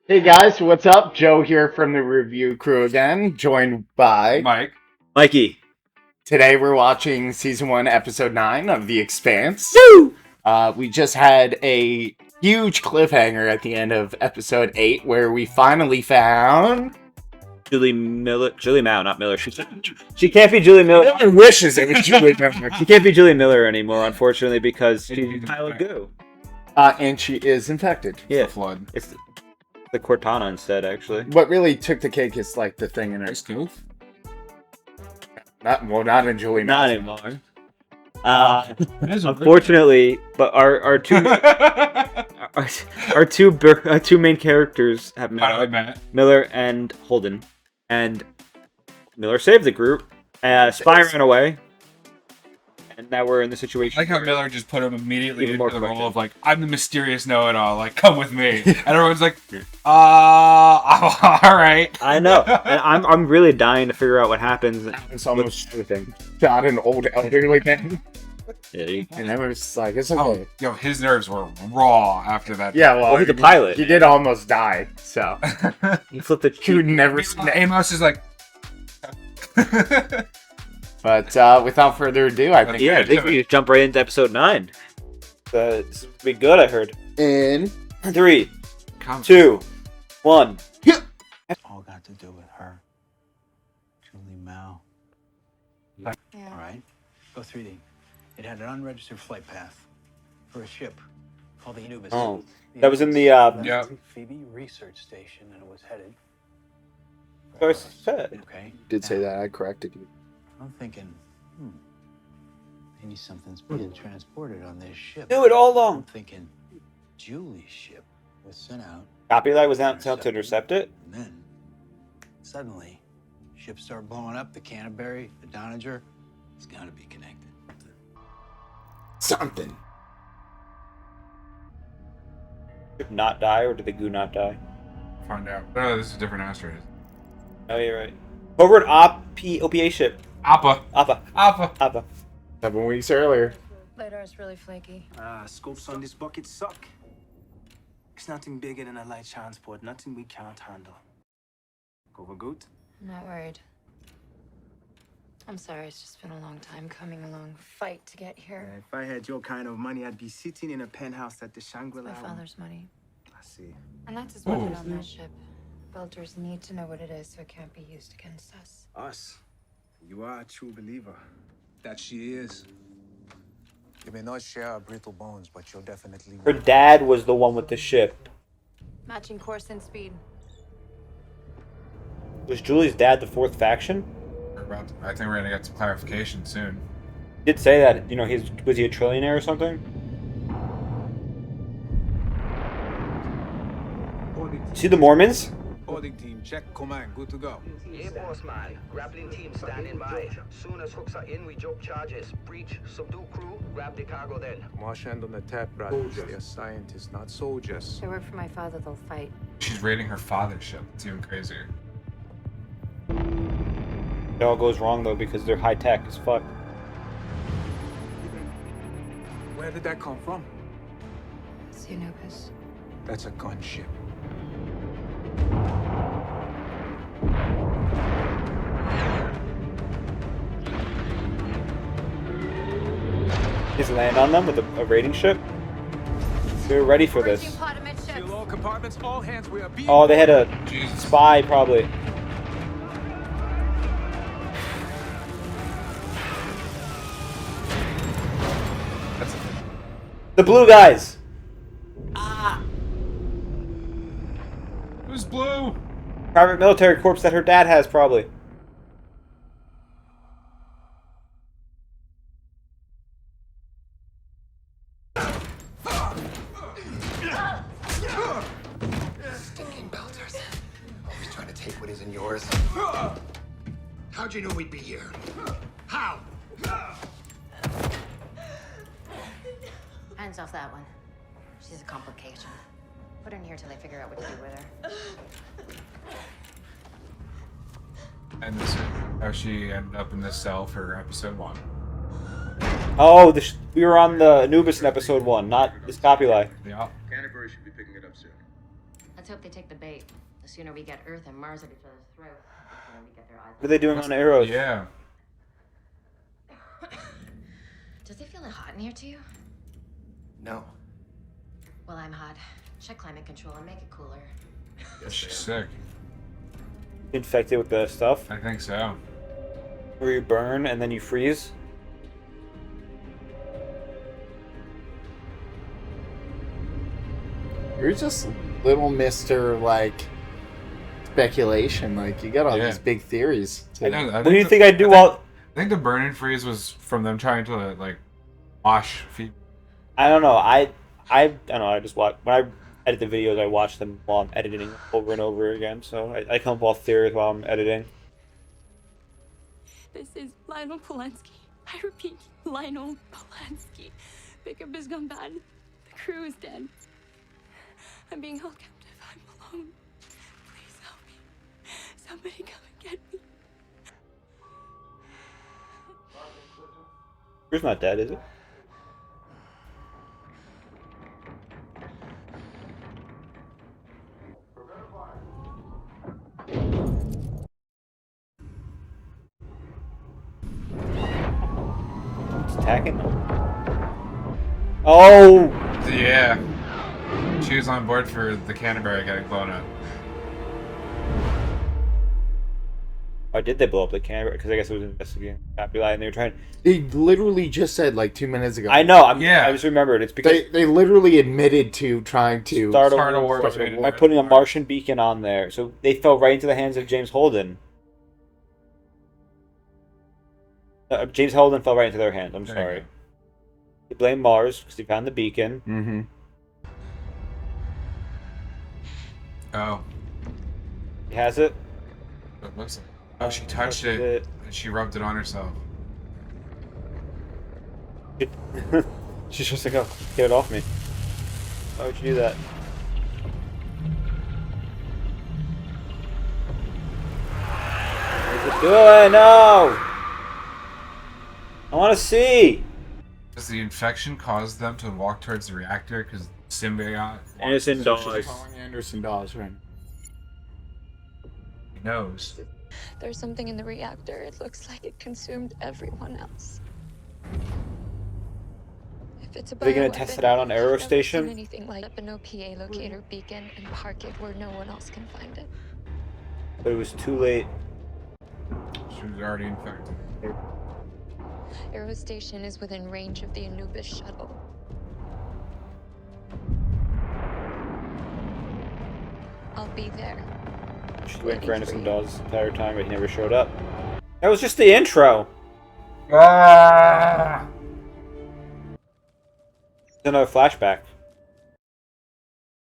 Hey guys, what's up? Joe here from the review crew again, joined by Mike. Mikey. Today we're watching season 1, episode 9 of The Expanse. Woo! We just had a huge cliffhanger at the end of episode 8 where we finally found Julie Mao, not Miller. She can't be Julie Miller. No one wishes it was Julie Miller. She can't be Julie Miller anymore, unfortunately, because she's a pile of goo. And she is infected. Yeah, Flood. it's the Cortana instead, actually. What really took the cake is like the thing in her. Nice goof. Not in Julie Mao. Not anymore. Unfortunately, but our two two main characters have met. Miller and Holden, and Miller saved the group. Spy ran away, and now we're in the situation. I like how Miller just put him immediately Even into more the role quickly. of like, I'm the mysterious know-it-all. Like, come with me, and everyone's like, I'm all right. I know, and I'm really dying to figure out what happens. It's almost everything. Shot an old elderly man. Yeah, And I was like, it's Oh, okay. yo, his nerves were raw after that. Yeah, well, he's a pilot. He did almost die, so. he flipped the He cheek. would never seen that. Amos is like, But without further ado, I think Yeah, I think we just jump right into episode 9. This would be good, I heard. in 3, come. 2, 1. All got to do with her. Julie Mao. Yeah. All right. Go 3D. It had an unregistered flight path for a ship called the Anubis. Oh, The that was in the, Anubis Yeah. was the Phoebe research station, and it was headed. So I said. Okay. did say Now, that. I corrected you. I'm thinking, maybe something's being transported on this ship. Do it all I'm along. thinking, Julie's ship was sent out, Copyright was out to intercept it. and then suddenly, ships start blowing up. The Canterbury, the Donager. It's got to be connected. Something. Did not die, or did the goo not die? Find out. Oh, this is a different asteroid. Oh, you're right. Over an OPA ship. Appa. Appa. 7 weeks earlier. Ladar's really flaky. Scopes on this bucket suck. It's nothing bigger than a light transport, nothing we can't handle. Go for good? I'm not worried. I'm sorry, it's just been a long time coming, a long fight to get here. If I had your kind of money, I'd be sitting in a penthouse at the It's Shangri-La. my father's money. I see. And that's his weapon on that ship. Belters need to know what it is so it can't be used against us. Us? You are a true believer. That she is. You may not share our brittle bones, but you'll definitely. Her dad was the one with the ship. Matching course and speed. Was Julie's dad the fourth faction? I think we're gonna get some clarification soon. He did say that, was he a trillionaire or something? See the Mormons? Holding team, check command, good to go. Hey, boss man. Grappling team standing by. Soon as hooks are in, we jump charges. Breach, subdue crew, grab the cargo then. Marsh hand on the tap, brothers. They are scientists, not soldiers. They work for my father, they'll fight. She's raiding her father's ship. It's even crazier. It all goes wrong, though, because they're high-tech as fuck. Where did that come from? It's the Anubis. That's a gunship. Just land on them with a raiding ship? They were ready for this. Seal all compartments, all hands, we are being. Oh, they had a Jesus. spy, probably. That's The blue guys! Who's blue? Private military corps that her dad has, probably. Stinking belters. Always trying to take what isn't yours. How'd you know we'd be here? How? Hands off that one. She's a complication. Put her in here till they figure out what to do with her. And this is how she ended up in this cell for episode 1. Oh, we were on the Anubis in episode 1, not this copyright. Yeah. Canterbury should be picking it up soon. Let's hope hope they take the bait. The sooner we get Earth and Mars at each other's throat, the sooner we get their eyes. What are they doing on Eros? Yeah. Does it feel hot in here to you? No. Well, I'm hot. Check climate control and make it cooler. She's sick. Infected with the stuff? I think so. Where you burn and then you freeze? You're just little Mr. like speculation. Like you got all these big theories. I know, What do you think I do all? I think the burn and freeze was from them trying to like wash feet. I don't know. I don't know. I just watch when I edit the videos. I watch them while I'm editing over and over again. So I come up with all theories while I'm editing. This is Lionel Polanski. I repeat, Lionel Polanski. Pickup has gone bad. The crew is dead. I'm being held captive. I'm alone. Please help me. Somebody come and get me. Crew's not dead, is it? It's attacking them. Oh! Yeah. She was on board for the Canterbury getting blown up. Why did they blow up the camera? Because I guess it was investigating Capuli, and they were trying. They literally just said like 2 minutes ago. I know. I just remembered. It's because they literally admitted to trying to start a war by putting a Martian beacon on there. So they fell right into the hands of James Holden. James Holden fell right into their hands. I'm sorry. They blame Mars because he found the beacon. Mm-hmm. Oh. He has it. It looks like. Oh, she touched it and she rubbed it on herself. She's just like, oh, get it off me. Why would you do that? What's it doing? No! I want to see! Does the infection cause them to walk towards the reactor? Because symbiote. Anderson Dawes. Anderson Dawes, right? He knows. There's something in the reactor. It looks like it consumed everyone else. If it's a Are they going to test it out on Aero Station? Anything like an OPA locator beacon and park it where no one else can find it. But it was too late. She was already infected. Aero Station is within range of the Anubis shuttle. I'll be there. She's waiting for Anderson Dawes the entire time, but he never showed up. That was just the intro! Ah! Another flashback.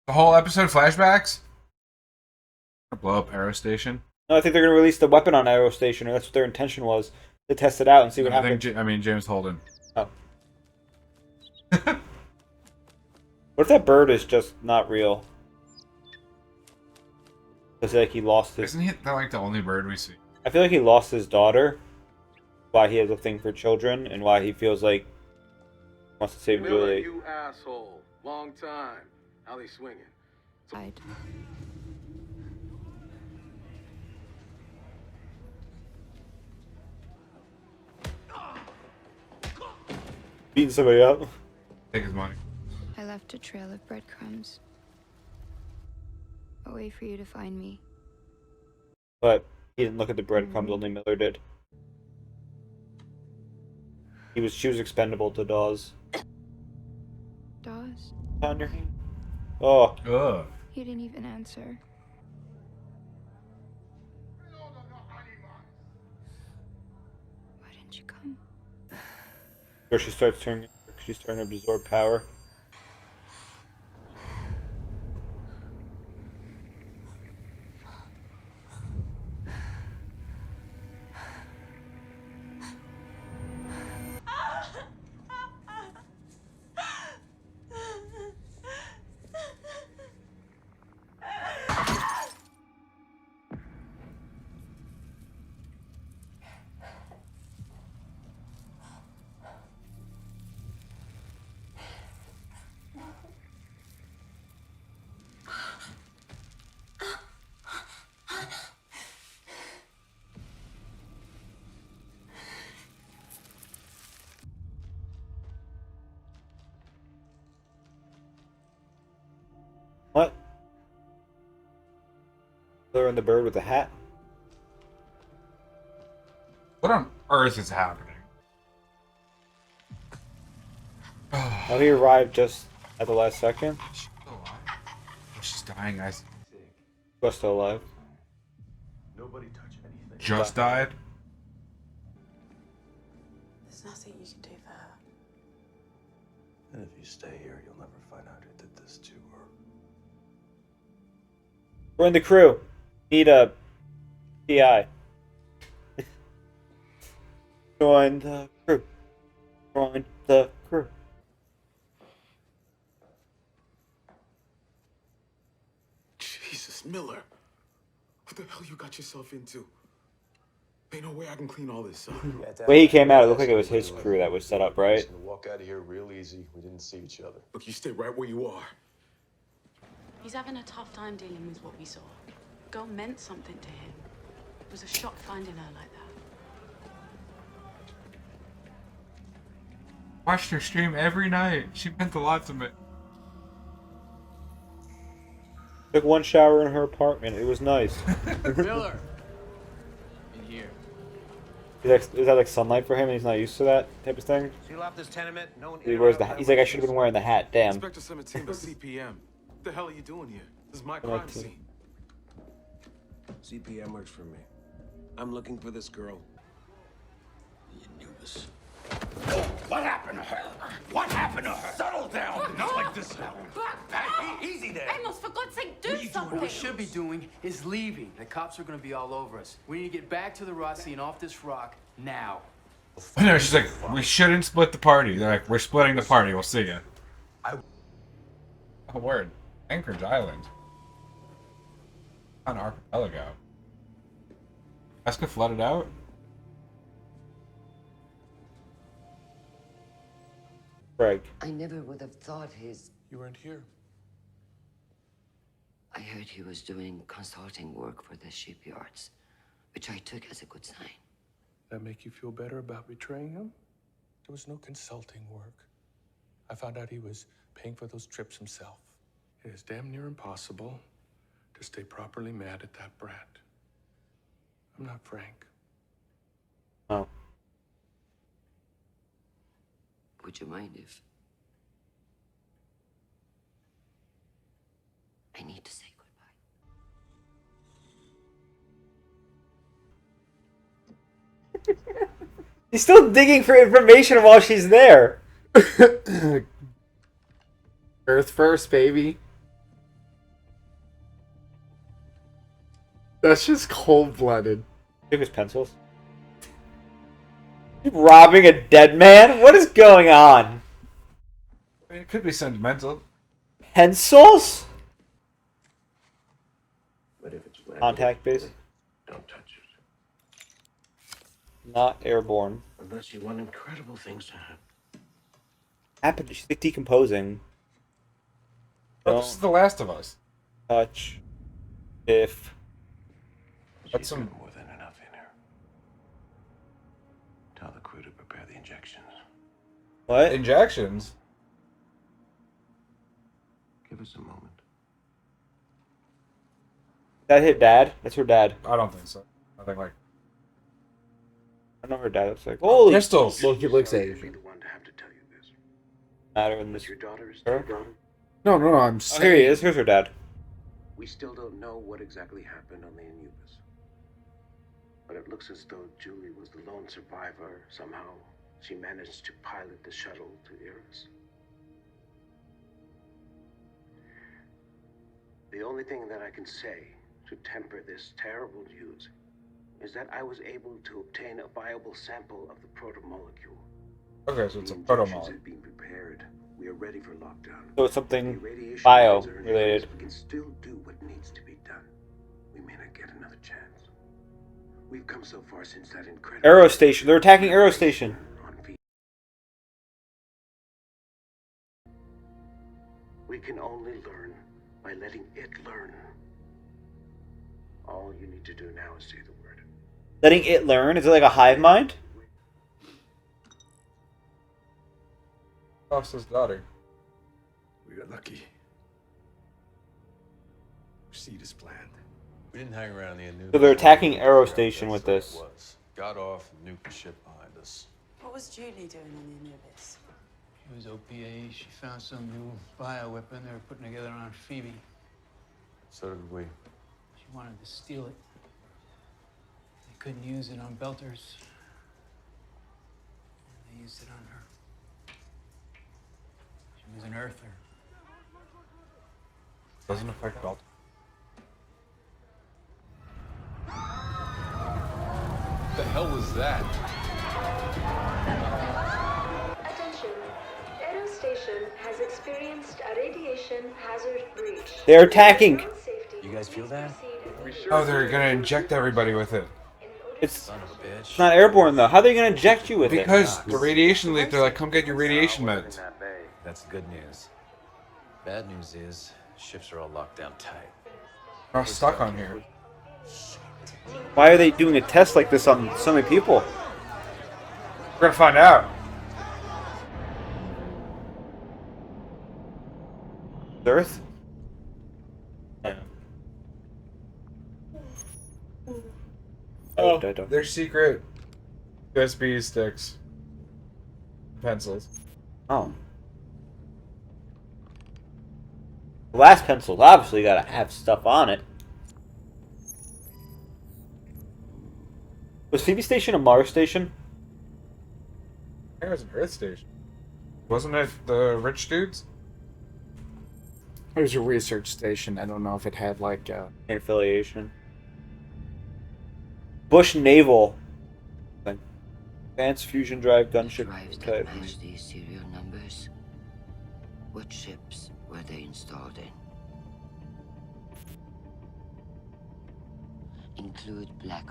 The whole episode flashbacks? Blow up Aero Station? No, I think they're going to release the weapon on Aero Station, or that's what their intention was. To test it out and see what happens. I mean, James Holden. Oh. What if that bird is just not real? It's like he lost his... Isn't that like the only bird we see? I feel like he lost his daughter. Why he has a thing for children, and why he feels like he wants to save Miller, Julie. you asshole. Long time. How they swinging? Beating somebody up. Take his money. I left a trail of breadcrumbs. A way for you to find me. But he didn't look at the breadcrumbs, only Miller did. She was expendable to Dawes. Dawes? On your hand. Oh. Ugh. You didn't even answer. Why didn't you come? Or she's starting to absorb power. Miller and the bird with the hat. What on earth is happening? Oh, he arrived just at the last second. She's still alive. Oh, she's dying, guys. Was still alive. Nobody touch anything. Just died? There's nothing you can do for her. And if you stay here, you'll never find out who did this to her. We're in the crew. Need a PI. Join the crew. Join the crew. Jesus, Miller. What the hell you got yourself into? Ain't no way I can clean all this up. The way he came out, it looked like it was his crew that was set up, right? Walk out of here real easy. We didn't see each other. Look, you stay right where you are. He's having a tough time dealing with what we saw. The girl meant something to him. It was a shock finding her like that. Watched her stream every night. She meant a lot to me. Took one shower in her apartment. It was nice. Miller! In here. Is that like sunlight for him and he's not used to that type of thing? Seal off this tenement. No one He wears the. He's like, I should have been wearing the hat. Damn. Inspector 17 to CPM. What the hell are you doing here? This is my crime scene. CPM works for me. I'm looking for this girl. The Anubis. What happened to her? What happened to her? Settle down. Not like this. Hey, easy there. Amos, for God's sake, do something! What we should be doing is leaving. The cops are gonna be all over us. We need to get back to the Rossi and off this rock now. No, she's like, we shouldn't split the party. They're like, we're splitting the party. We'll see ya. Oh, word. Anchorage Island. On archipelago. Alaska flooded out? Craig. I never would have thought his... You weren't here. I heard he was doing consulting work for the shipyards, which I took as a good sign. That make you feel better about betraying him? There was no consulting work. I found out he was paying for those trips himself. It is damn near impossible to stay properly mad at that brat. I'm not Frank. Oh. Would you mind if... I need to say goodbye. He's still digging for information while she's there. Earth first, baby. That's just cold-blooded. Took his pencils. You robbing a dead man? What is going on? I mean, it could be sentimental. Pencils? But if it's Contact base. don't touch it. Not airborne. Unless you want incredible things to happen. Happened. She's like decomposing. Oh, this is The Last of Us. Touch. If. That's some more than enough in here. Tell the crew to prepare the injections. What? Injections? Give us a moment. That hit dad? That's her dad. I don't think so. I think like... I know her dad looks like. Holy pistols! Look, he looks Asian. Matter in this. Your daughter is Her? No, I'm Oh, saying... here he is. Here's her dad. We still don't know what exactly happened on the Anubis. But it looks as though Julie was the lone survivor. Somehow, she managed to pilot the shuttle to Eris. The only thing that I can say to temper this terrible news is that I was able to obtain a viable sample of the protomolecule. Okay, so it's a The injections protomolecule. have been prepared. We are ready for lockdown. So it's something The radiation bio lines are in related. place. We can still do what needs to be done. We may not get another chance. We've come so far since that incredible... Aero Station. They're attacking Aero Station. We can only learn by letting it learn. All you need to do now is say the word. Letting it learn? Is it like a hive mind? Lost his daughter. We got lucky. Proceed as planned. We didn't hang around the Anubis. So they're attacking Aero Station with this. Got off and nuked the ship behind us. What was Julie doing on the Anubis? She was OPA. She found some new bioweapon they were putting together on Phoebe. So did we. She wanted to steal it. They couldn't use it on Belters. They used it on her. She was an earther. Doesn't affect Belt. What the hell was that? Attention. Aero Station has experienced a radiation hazard breach. They're attacking. You guys feel that? Oh, they're gonna inject everybody with it. It's not airborne though. How are they gonna inject you with Because the radiation leak, they're like, come get your radiation meds. That's good news. Bad news is, ships are all locked down tight. We're all stuck on here. Why are they doing a test like this on so many people? We're gonna find out. Earth? Yeah. Oh, they're secret USB sticks. Pencils. Oh. Glass pencils obviously gotta have stuff on it. Was Phoebe Station a Mars station? I think it was an Earth station. Wasn't it the rich dudes? It was a research station. I don't know if it had like an affiliation. Bush Naval. Advanced fusion drive gunship type. Match these serial numbers. What ships were they installed in? Include Black.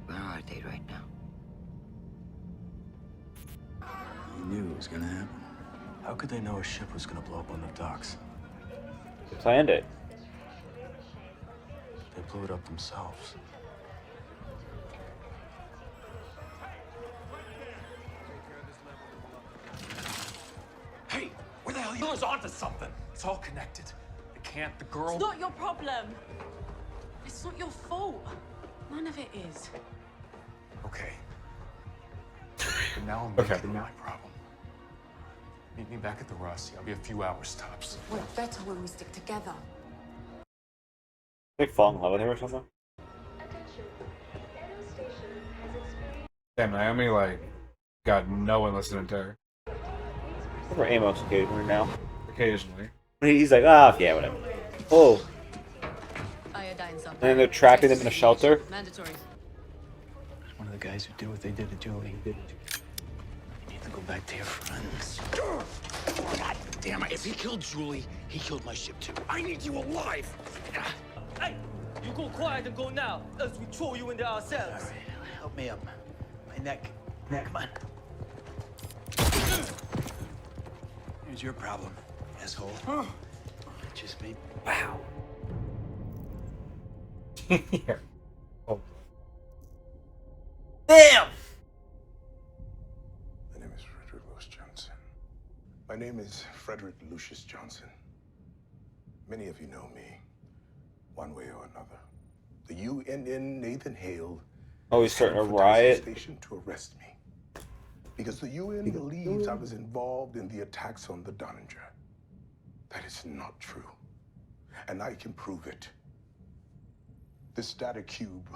Where are they right now? You knew it was gonna happen. How could they know a ship was gonna blow up on the docks? They planned it. They blew it up themselves. Hey, where the hell are you? Miller's onto something. It's all connected. The camp, the girl. It's not your problem. It's not your fault. None of it is. Okay. But now I'm making it my problem. Meet me back at the Rossi. I'll be a few hours tops. We're better when we stick together. They fall in love with him or something? Damn, Naomi, like, got no one listening to her. For Amos occasionally now. Occasionally. He's like, ah, yeah, whatever. Oh. Iodine And then they're trapping them in a shelter. Mandatory. One of the guys who did what they did to Julie. You need to go back to your friends. God damn it. If he killed Julie, he killed my ship too. I need you alive. Hey, you go quiet and go now, else we throw you in there ourselves. All right, help me up. My neck. Come on. Here's your problem, asshole. Just me. Wow. Yeah. Oh. Damn! My name is Frederick Lewis Johnson. My name is Frederick Lucius Johnson. Many of you know me, one way or another. The UNN Nathan Hale. Oh, he's starting a sent for riot. Dyson Station to arrest me because the UN believes I was involved in the attacks on the Donninger. That is not true, and I can prove it. This data cube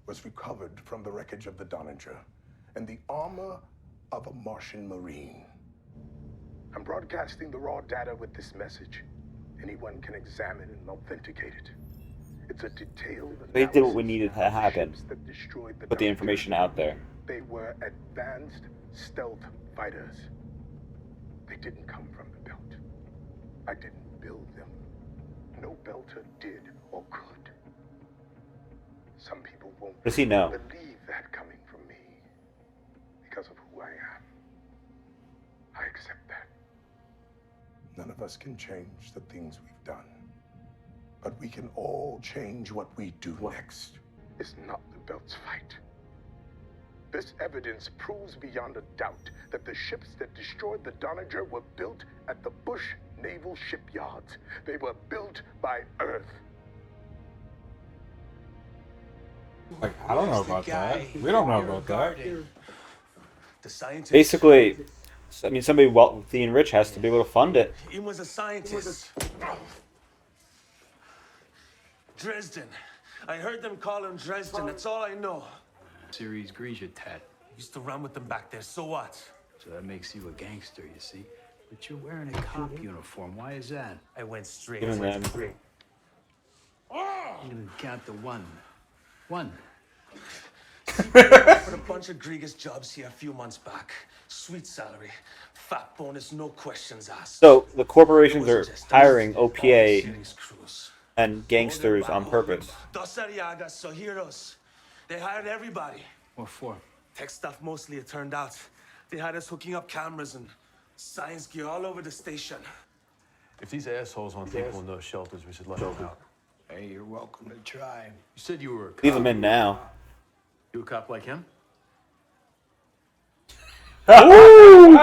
was recovered from the wreckage of the Donninger and the armor of a Martian Marine. I'm broadcasting the raw data with this message. Anyone can examine and authenticate it. It's a detailed They did what we needed to happen. that destroyed the Put the Donninger. information out there. They were advanced stealth fighters. They didn't come from the belt. I didn't build them. No belter did or could. Some people won't Does he know? believe that coming from me because of who I am. I accept that. None of us can change the things we've done. But we can all change what we do next. It's not the belt's fight. This evidence proves beyond a doubt that the ships that destroyed the Donninger were built at the Bush naval shipyards. They were built by Earth. Like, I don't know about that. We don't know about that. The scientist. Basically, I mean, somebody wealthy and rich has to be able to fund it. He was a scientist. Dresden. I heard them call him Dresden. That's all I know. Series grease your tat. Used to run with them back there. So what? So that makes you a gangster, you see? But you're wearing a cop uniform. Why is that? I went straight. Even then. You didn't even count the one. One. For a bunch of Grigas jobs here a few months back. Sweet salary, fat bonus, no questions asked. So the corporations are hiring OPA and gangsters on purpose. Dos Ariagas, Sohiros. They hired everybody. What for? Tech stuff mostly, it turned out. They had us hooking up cameras and science gear all over the station. If these assholes want people in those shelters, we should let them out. Hey, you're welcome to try. You said you were a cop. Leave them in now. You a cop like him? Ooh!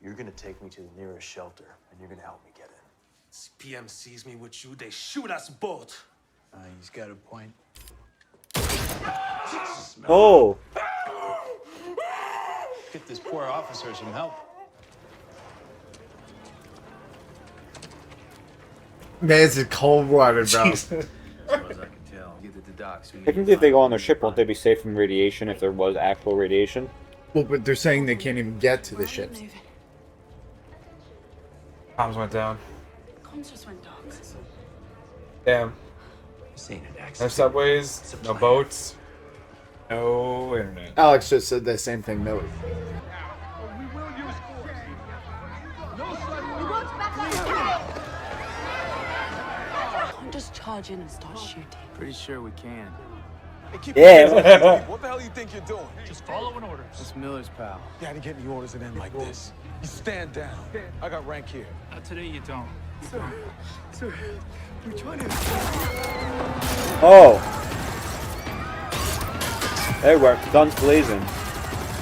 You're gonna take me to the nearest shelter, and you're gonna help me get in. This PM sees me with you, they shoot us both. He's got a point. Oh! Get this poor officer some help. Man, this is cold water, bro. As far as I can tell, get to the docks. Technically, if they go on their ship, won't they be safe from radiation if there was actual radiation? Well, but they're saying they can't even get to the ships. Comms went down. Comms just went dark. Damn. This ain't an No accident. subways, no boats, no internet. Alex just said the same thing. No. Can't just charge in and start shooting. Pretty sure we can. Yeah. What the hell do you think you're doing? Just following orders. It's Miller's pal. You had to get any orders in end like this. You stand down. I got rank here. Today you don't. Sir, we're trying to... Oh! There we are. Guns blazing.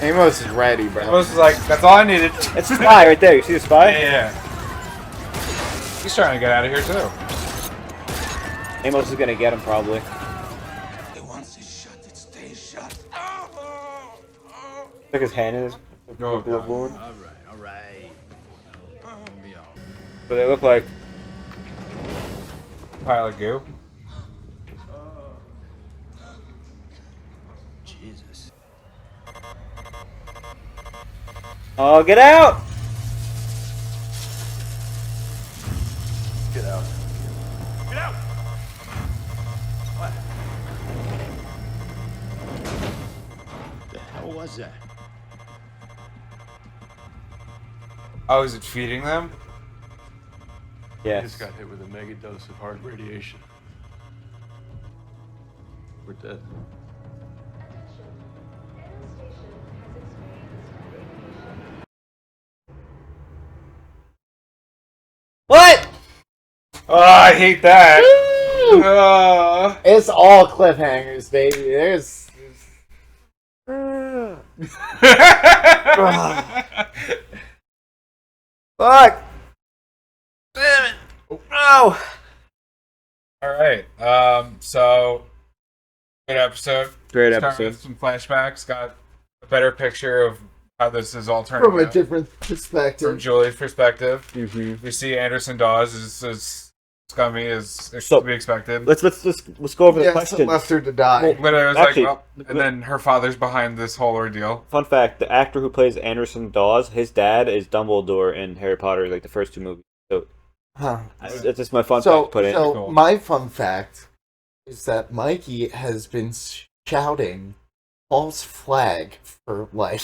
Amos is ready, bro. Amos is like, that's all I needed. It's the spy right there. You see the spy? Yeah. He's trying to get out of here too. Amos is gonna get him probably. Once it's shut, it stays shut. Look, his hand is. No, Blue wound. All right. But they look like. Pile of goo. Jesus. Oh, get out! Get out. Get out! What? The hell was that? Oh, is it feeding them? Yes. Just got hit with a mega dose of hard radiation. We're dead. What? Oh, I hate that. It's all cliffhangers, baby. There's... Fuck! Damn it! No! All right. So great episode. Great Started episode. with some flashbacks. Got a better picture of how this is all turning From a out. different perspective. From Julie's perspective. Mm-hmm. We see Anderson Dawes is as scummy as So, to be expected. Let's go over the Yeah, question. so left her to die. But it was Actually, like, well, and then her father's behind this whole ordeal. Fun fact: the actor who plays Anderson Dawes, his dad is Dumbledore in Harry Potter, like the first two movies. So, Huh. that's just my fun So, fact to put in. so Cool. my fun fact is that Mikey has been shouting false flag for like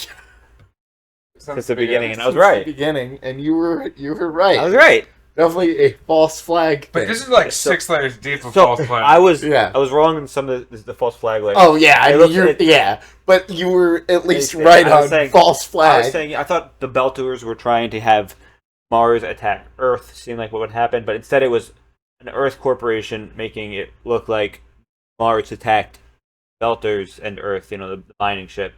Since the beginning, and I was since the right. beginning, and you were right. I was right. Definitely a false flag But thing. this is like 6 layers deep of So false flag. I was Yeah. wrong in some of the false flag. Like, Oh yeah, I it mean looks- you're it- yeah, but you were at least it- right I was on saying- false I flag. was saying I thought the Belters were trying to have Mars attack Earth, seemed like what would happen, but instead it was an Earth corporation making it look like Mars attacked Belters and Earth, the mining ship.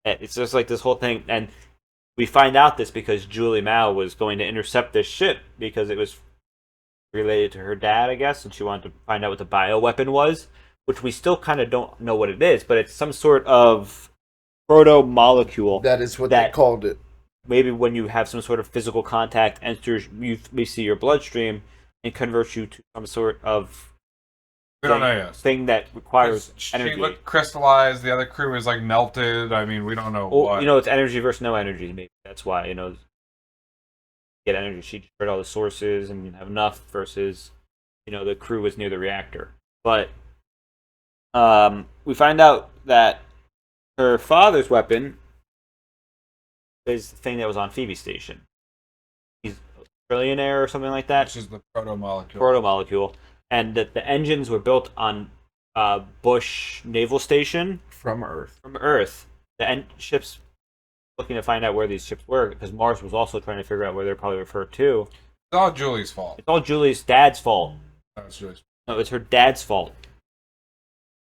And it's just like this whole thing, and We find out this because Julie Mao was going to intercept this ship because it was related to her dad, I guess, and she wanted to find out what the bioweapon was, which we still kind of don't know what it is, but it's some sort of proto-molecule. That is what they called it. Maybe when you have some sort of physical contact enters we see your bloodstream and converts you to some sort of We don't know yet. thing that requires She energy. looked crystallized. The other crew is like melted. I mean, we don't know Well, what. you know, it's energy versus no energy. Maybe that's why, you know, get energy. She destroyed all the sources and have enough versus, you know, the crew was near the reactor. But we find out that her father's weapon is the thing that was on Phoebe's station. He's a trillionaire or something like that. Which is the proto-molecule. Proto-molecule. And that the engines were built on Bush Naval Station. From Earth. From Earth. The ships looking to find out where these ships were, because Mars was also trying to figure out where they're probably referred to. It's all Julie's fault. It's all Julie's dad's fault. No, it's Julie's. No, it's her dad's fault.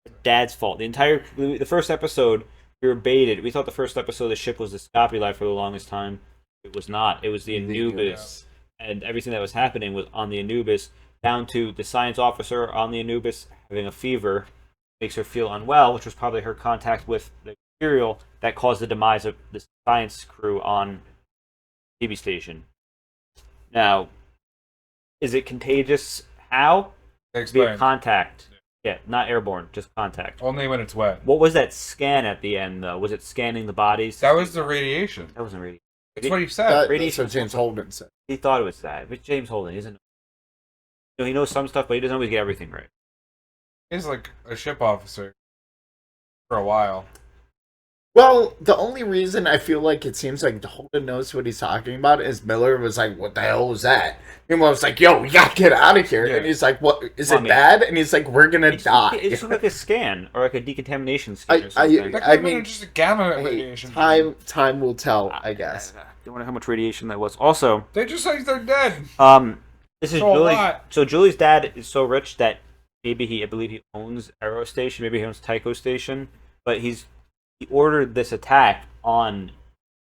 Her dad's fault. The first episode, we were baited. We thought the first episode of the ship was the Scopuli for the longest time. It was not. It was the Anubis. And everything that was happening was on the Anubis, down to the science officer on the Anubis having a fever, makes her feel unwell, which was probably her contact with the material that caused the demise of the science crew on TV station. Now, is it contagious? How? Via contact. Yeah, not airborne, just contact. Only when it's wet. What was that scan at the end, though? Was it scanning the bodies? That was the radiation. That wasn't radiation. That's what he said. That's what James Holden said. He thought it was that. But James Holden, he doesn't know. You know, he knows some stuff, but he doesn't always get everything right. He's like a ship officer for a while. Well, the only reason I feel like it seems like Holden knows what he's talking about is Miller was like, "What the hell was that?" And I was like, "Yo, we gotta get out of here." Yeah. And he's like, "What is it bad?" And he's like, "We're gonna die." It's just like a scan or like a decontamination scan or something. I mean, just a gamma radiation. Time will tell, I guess. Don't wonder how much radiation that was. Also, They just say they're dead. This is So Julie. what? So Julie's dad is so rich that maybe I believe he owns Aero Station, maybe he owns Tycho Station, but he ordered this attack on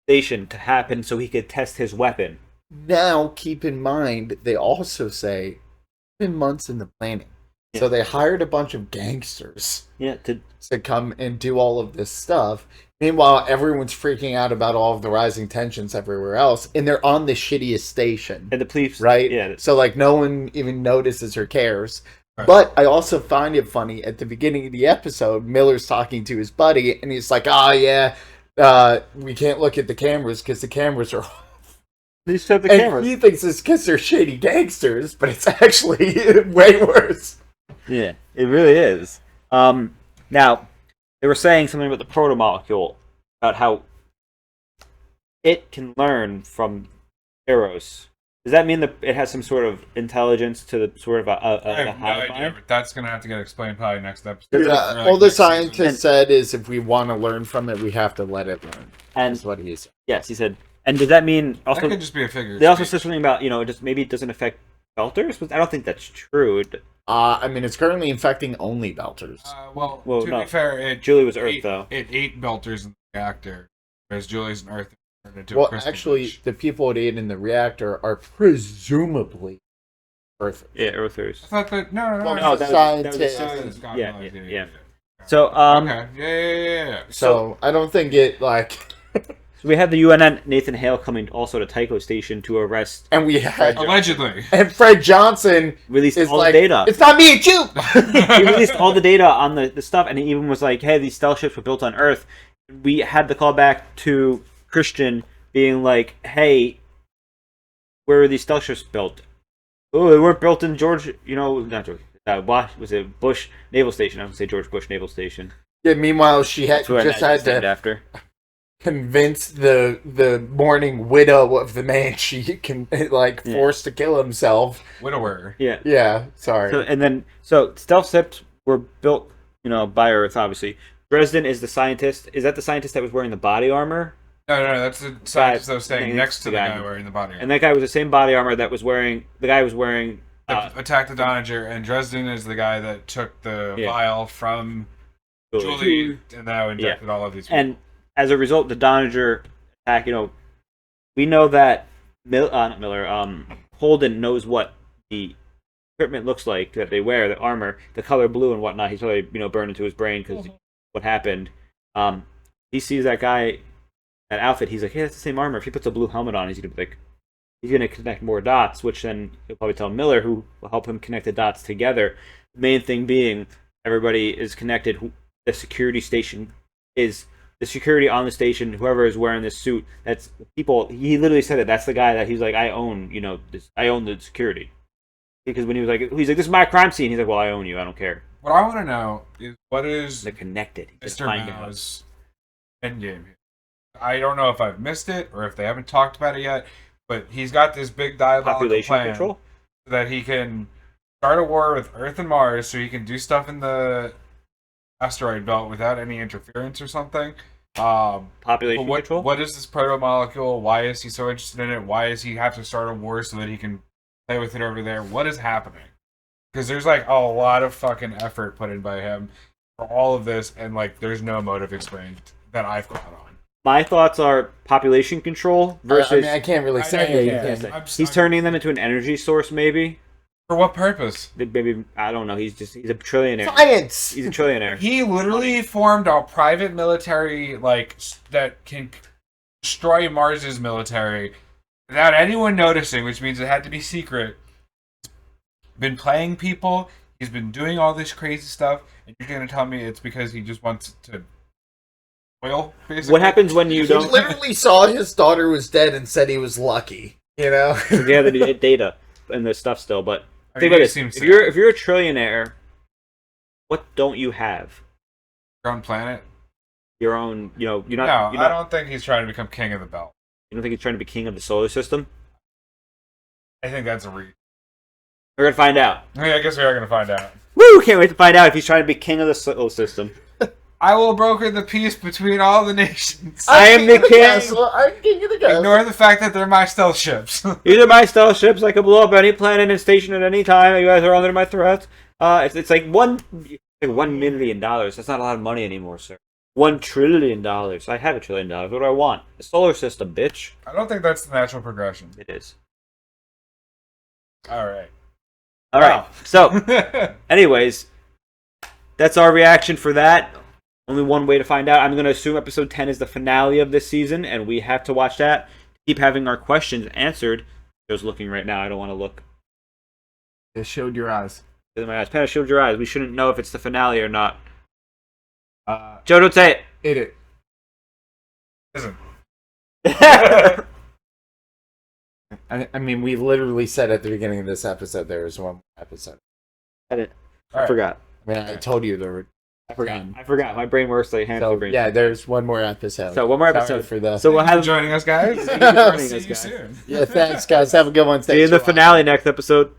station to happen so he could test his weapon. Now, keep in mind, they also say it's been months in the planning. So they hired a bunch of gangsters to come and do all of this stuff. Meanwhile, everyone's freaking out about all of the rising tensions everywhere else, and they're on the shittiest station. And the police, right? Yeah. So, like, no one even notices or cares. Right. But I also find it funny, at the beginning of the episode, Miller's talking to his buddy, and he's like, "Oh, yeah, we can't look at the cameras because the cameras are off." They shut the And cameras. he thinks it's because they're shady gangsters, but it's actually way worse. Yeah, it really is. Now, they were saying something about the proto-molecule, about how it can learn from Eros. Does that mean that it has some sort of intelligence to the sort of I have no hive idea, mind? but that's gonna have to get explained probably next episode. Yeah, Or, like, all the next season. scientists said is if we want to learn from it, we have to let it learn. And That's what he said. yes, he said. And does that mean also? That could just be a figure. They also said something about maybe it doesn't affect belters, but I don't think that's true. I mean, it's currently infecting only belters. Well, to no. be fair, Julie was Earth, though. It ate belters in the reactor, whereas Julie's an Earth. Turned into a Well, crystal actually, bush. the people it ate in the reactor are presumably Earthers. Yeah, Earthers. I thought that no, Well, No, that that was scientists. yeah. So Okay. Yeah. So I don't think it So we had the UNN Nathan Hale coming also to Tycho Station to arrest. And we had Allegedly. And Fred Johnson released is all like, the data. "It's not me, it's you." He released all the data on the stuff, and he even was like, "Hey, these stealth ships were built on Earth." We had the call back to Christian being like, "Hey, where were these stealth ships built? Oh, they weren't built in George. Not George. Was it Bush Naval Station? I would say George Bush Naval Station." Yeah, meanwhile, she had That's where just that had is named to after. convince the mourning widow of the man she can forced to kill himself. Widower. Yeah. Yeah, sorry. So stealth ships were built, by Earth, obviously. Dresden is the scientist. Is that the scientist that was wearing the body armor? No, that's the scientist that was standing next to the guy wearing the body armor. And that guy was the same body armor that was wearing. The guy was wearing. Attack the Donager, and Dresden is the guy that took the vial from Julie and now injected all of these people. And as a result, the Donager attack, we know that Holden knows what the equipment looks like that they wear, the armor, the color blue and whatnot. He's probably burned into his brain because what happened. He sees that guy, that outfit. He's like, hey, that's the same armor. If he puts a blue helmet on, he's gonna connect more dots, which then he'll probably tell Miller, who will help him connect the dots together. The main thing being everybody is connected. The security station is the security on the station. Whoever is wearing this suit, that's people. He literally said that that's the guy that he's like, I own. I own the security. Because when he's like, this is my crime scene. He's like, well, I own you. I don't care. What I want to know is what is they're connected. Mr. Mao's endgame. I don't know if I've missed it or if they haven't talked about it yet, but he's got this big diabolical plan control so that he can start a war with Earth and Mars, so he can do stuff in the asteroid belt without any interference or something. Population control. What is this proto-molecule? Why is he so interested in it? Why does he have to start a war so that he can play with it over there? What is happening? Because there's like a lot of fucking effort put in by him for all of this, and like there's no motive explained that I've caught on. My thoughts are population control versus. I can't really say. He's turning them into an energy source, maybe. For what purpose? Maybe I don't know. He's a trillionaire. Science. He's a trillionaire. He literally formed a private military that can destroy Mars's military without anyone noticing, which means it had to be secret. Been playing people. He's been doing all this crazy stuff, and you're gonna tell me it's because he just wants to oil? Basically. What happens when you don't? He literally saw his daughter was dead and said he was lucky. Yeah, the data and the stuff still, but. Think about this. If you're a trillionaire, what don't you have? Your own planet? Your own, you're not... I don't think he's trying to become king of the belt. You don't think he's trying to be king of the solar system? I think that's a reach. We're gonna find out. I guess we are gonna find out. Woo! Can't wait to find out if he's trying to be king of the solar system. I will broker the peace between all the nations. I am the king. I'm king of the castle. Ignore the fact that they're my stealth ships. These are my stealth ships. I can blow up any planet and station at any time. You guys are under my threat. It's like $1 million. That's not a lot of money anymore, sir. $1 trillion. I have $1 trillion. What do I want? A solar system, bitch. I don't think that's the natural progression. It is. All right. Wow. So, anyways, that's our reaction for that. Only one way to find out. I'm going to assume episode 10 is the finale of this season, and we have to watch that. Keep having our questions answered. Joe's looking right now. I don't want to look. It showed your eyes. My eyes. Panda, showed your eyes. We shouldn't know if it's the finale or not. Joe, don't say it. It isn't. I mean, we literally said at the beginning of this episode there was one more episode. I forgot. I mean, I told you there were. I forgot. My brain works like hamster brain. Yeah, there's one more episode. So one more episode Sorry for the. So we'll have joining us, guys. See you soon. Yeah, thanks, guys. Have a good one. See you in the finale next episode.